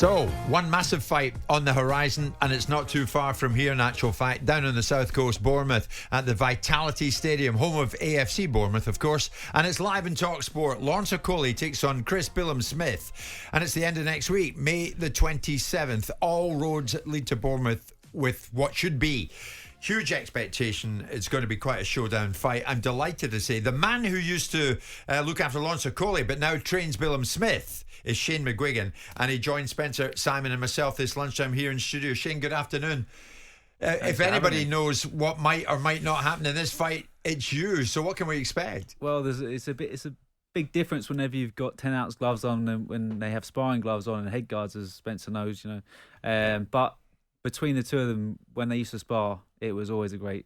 So, one massive fight on the horizon, and it's not too far from here in actual fact, down on the south coast, Bournemouth, at the Vitality Stadium, home of AFC Bournemouth, of course, and it's live in talkSPORT. Lawrence Okolie takes on Chris Billam-Smith, and it's the end of next week, May the 27th. All roads lead to Bournemouth with what should be huge expectation. It's going to be quite a showdown fight. I'm delighted to say the man who used to look after Lawrence Okolie but now trains Billam-Smith is Shane McGuigan, and he joined Spencer, Simon and myself this lunchtime here in studio. Shane, good afternoon. If anybody knows what might or might not happen in this fight, it's you. So what can we expect? Well, it's a big difference whenever you've got 10-ounce gloves on and when they have sparring gloves on and head guards, as Spencer knows, but between the two of them, when they used to spar, it was always a great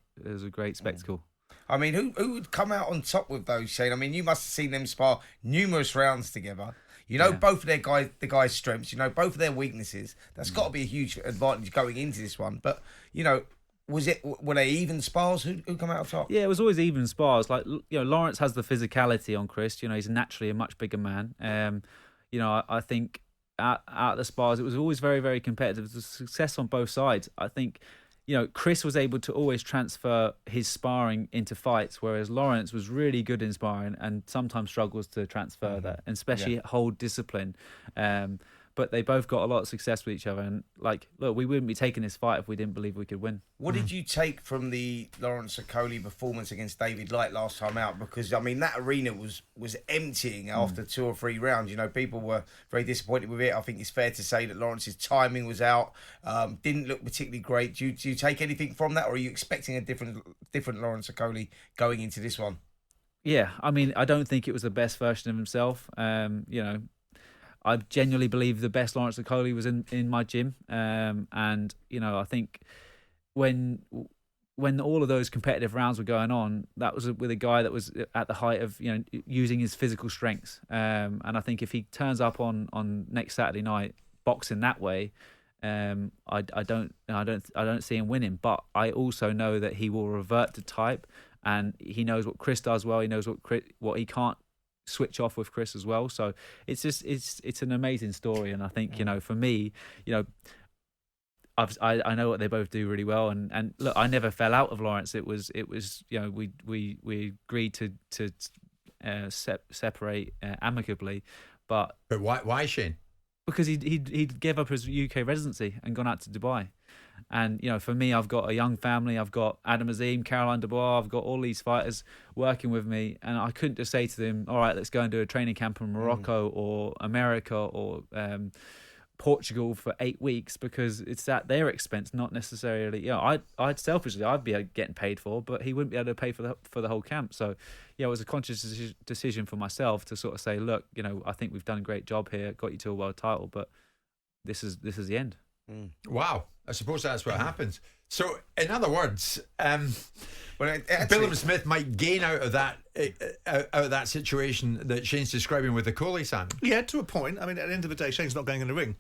spectacle. I mean, who would come out on top with those, Shane? I mean, you must have seen them spar numerous rounds together. You know both of the guys' strengths. You know both of their weaknesses. That's got to be a huge advantage going into this one. But were they even spars? Who come out on top? Yeah, it was always even spars. Like Lawrence has the physicality on Chris. He's naturally a much bigger man. I think out the spars, it was always very, very competitive. It was a success on both sides. I think, Chris was able to always transfer his sparring into fights, whereas Lawrence was really good in sparring and sometimes struggles to transfer that, and especially hold discipline. But they both got a lot of success with each other. And, we wouldn't be taking this fight if we didn't believe we could win. What did you take from the Lawrence Okolie performance against David Light last time out? Because, I mean, that arena was emptying after 2 or 3 rounds. People were very disappointed with it. I think it's fair to say that Lawrence's timing was out. Didn't look particularly great. Do you take anything from that, or are you expecting a different Lawrence Okolie going into this one? Yeah, I mean, I don't think it was the best version of himself. I genuinely believe the best Lawrence Okolie was in my gym. I think when all of those competitive rounds were going on, that was with a guy that was at the height of, using his physical strengths. And I think if he turns up on next Saturday night boxing that way, I don't see him winning. But I also know that he will revert to type, and he knows what Chris does well. He knows what he can't switch off with Chris as well. So it's an amazing story, and I think for me, I know what they both do really well, and look, I never fell out of Lawrence. It was we agreed to separate amicably, but why Shane? Because he gave up his UK residency and gone out to Dubai. And, for me, I've got a young family. I've got Adam Azim, Caroline Dubois. I've got all these fighters working with me. And I couldn't just say to them, all right, let's go and do a training camp in Morocco or America or Portugal for 8 weeks, because it's at their expense, not necessarily. I'd selfishly, I'd be getting paid for, but he wouldn't be able to pay for the whole camp. So, it was a conscious decision for myself to sort of say, look, I think we've done a great job here, got you to a world title, but this is the end. Wow, I suppose that's what happens. So, in other words, Billam-Smith might gain out of that situation that Shane's describing with Okolie, Simon. Yeah, to a point. I mean, at the end of the day, Shane's not going in the ring.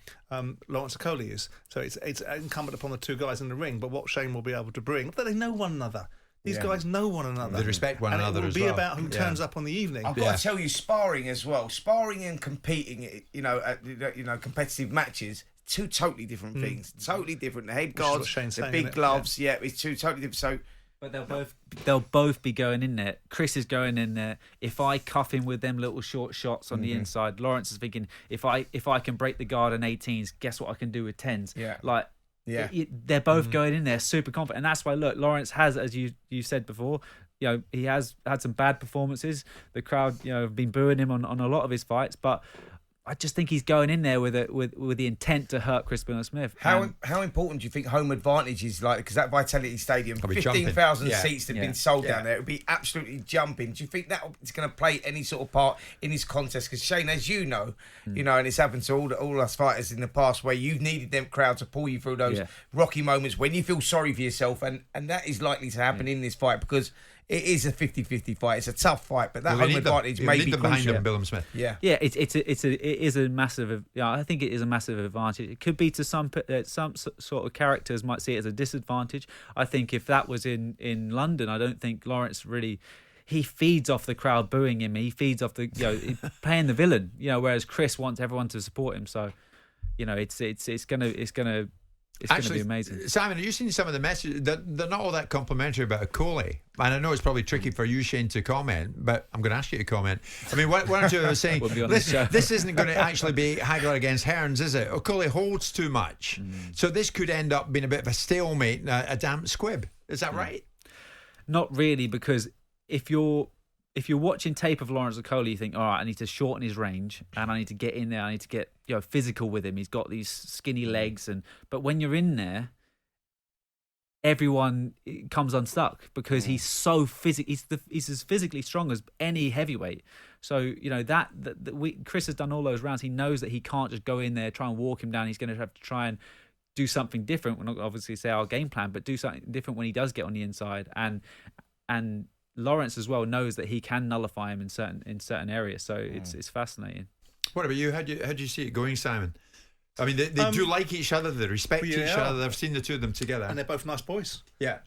Lawrence Okolie is. So it's incumbent upon the two guys in the ring. But what Shane will be able to bring, that they know one another. These guys know one another. They respect one another as well. It will be about who turns up on the evening. I've got to tell you, sparring as well. Sparring and competing, at competitive matches, two totally different things. Totally different. The head guards, the big gloves. Yeah, it's two totally different. So, but they'll both be going in there. Chris is going in there. If I cuff him with them little short shots on the inside, Lawrence is thinking, if I can break the guard in 18s, guess what I can do with 10s? Yeah. They're both going in there super confident, and that's why, look, Lawrence has, as you said before, he has had some bad performances. The crowd, have been booing him on a lot of his fights, but I just think he's going in there with the intent to hurt Chris Billam-Smith. How important do you think home advantage is, because that Vitality Stadium, 15,000 seats have been sold down there. It would be absolutely jumping. Do you think that it's going to play any sort of part in this contest? Because Shane, as you know, and it's happened to all us fighters in the past, where you've needed them crowd to pull you through those rocky moments when you feel sorry for yourself, and that is likely to happen in this fight, because it is a 50-50 fight. It's a tough fight, but that home advantage may be crucial. Behind him, Billam-Smith. Yeah. It is a massive. I think it is a massive advantage. It could be to some sort of characters might see it as a disadvantage. I think if that was in London, I don't think Lawrence really. He feeds off the crowd booing him. He feeds off the playing the villain. Whereas Chris wants everyone to support him. So it's gonna be amazing. Simon, have you seen some of the messages? They're not all that complimentary about Okolie. And I know it's probably tricky for you, Shane, to comment, but I'm going to ask you to comment. I mean, one or two of us saying, this isn't going to actually be Hagler against Hearns, is it? Okolie holds too much. So this could end up being a bit of a stalemate, a damp squib. Is that right? Not really, because if you're watching tape of Lawrence Okolie, you think, all right, I need to shorten his range and I need to get in there. I need to get physical with him. He's got these skinny legs, but when you're in there, everyone comes unstuck because he's so he's as physically strong as any heavyweight. So Chris has done all those rounds. He knows that he can't just go in there, try and walk him down. He's going to have to try and do something different. We're not obviously say our game plan, but do something different when he does get on the inside. And Lawrence as well knows that he can nullify him in certain areas. So it's fascinating. What about you? How do you see it going, Simon? I mean, they do like each other. They respect each other. I've seen the two of them together, and they're both nice boys. Yeah,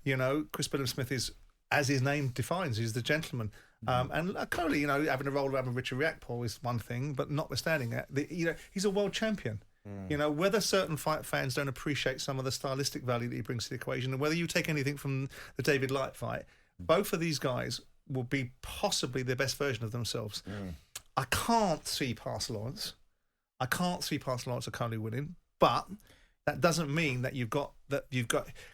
Chris Billam-Smith is, as his name defines, he's the gentleman. And Okolie, having a roll around with Richard Riakporhe is one thing, but notwithstanding that, he's a world champion. Whether certain fight fans don't appreciate some of the stylistic value that he brings to the equation, and whether you take anything from the David Light fight, both of these guys will be possibly the best version of themselves. I can't see past Lawrence. I can't see past Lawrence Okolie winning, but that doesn't mean that you've got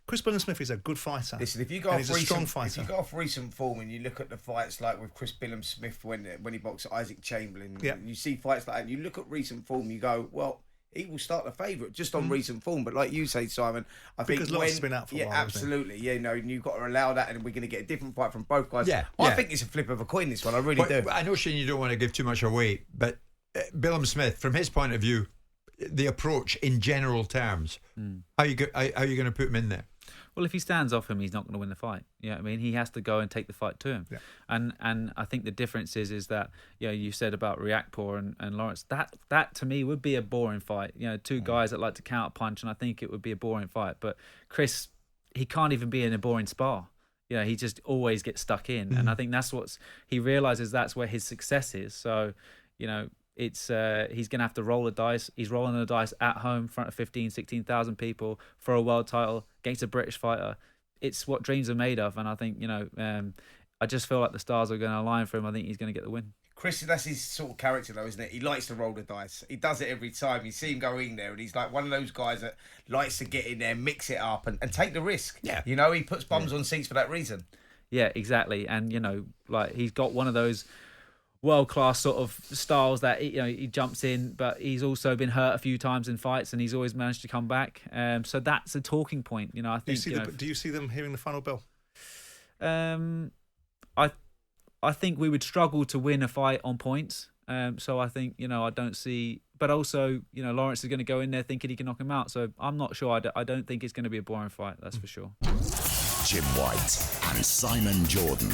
Chris Billam-Smith is a good fighter. Listen, if you go off recent form and you look at the fights like with Chris Billam-Smith when he boxed Isaac Chamberlain, and you see fights like that, and you look at recent form, you go, well, he will start the favourite just on recent form. But like you say, Simon, I think because Lawrence has been out for a while. Absolutely. And you've got to allow that, and we're going to get a different fight from both guys. I think it's a flip of a coin, this one. I really do. I know, Shane, you don't want to give too much away, but Billam-Smith, from his point of view, the approach in general terms, how are you going to put him in there? Well, if he stands off him, he's not going to win the fight. I mean, he has to go and take the fight to him. And I think the difference is that you said about Riakporhe and Lawrence. That to me would be a boring fight. Two guys that like to counter punch, and I think it would be a boring fight. But Chris, he can't even be in a boring spar. He just always gets stuck in, and I think he realizes that's where his success is. So, it's he's going to have to roll the dice. He's rolling the dice at home in front of 15,000, 16,000 people for a world title against a British fighter. It's what dreams are made of, and I think I just feel like the stars are going to align for him. I think he's going to get the win. Chris, that's his sort of character, though, isn't it? He likes to roll the dice. He does it every time. You see him go in there, and he's like one of those guys that likes to get in there, mix it up, and take the risk. Yeah, he puts bums on seats for that reason. Yeah, exactly. And he's got one of those world-class sort of styles that he jumps in, but he's also been hurt a few times in fights, and he's always managed to come back. So that's a talking point. I think. Do you see them hearing the final bell? I think we would struggle to win a fight on points. So I think I don't see. But also Lawrence is going to go in there thinking he can knock him out. So I'm not sure. I don't think it's going to be a boring fight. That's for sure. Jim White and Simon Jordan.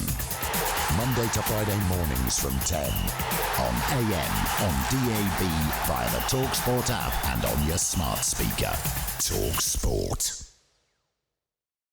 Monday to Friday mornings from 10 on AM, on DAB, via the talkSPORT app and on your smart speaker. talkSPORT.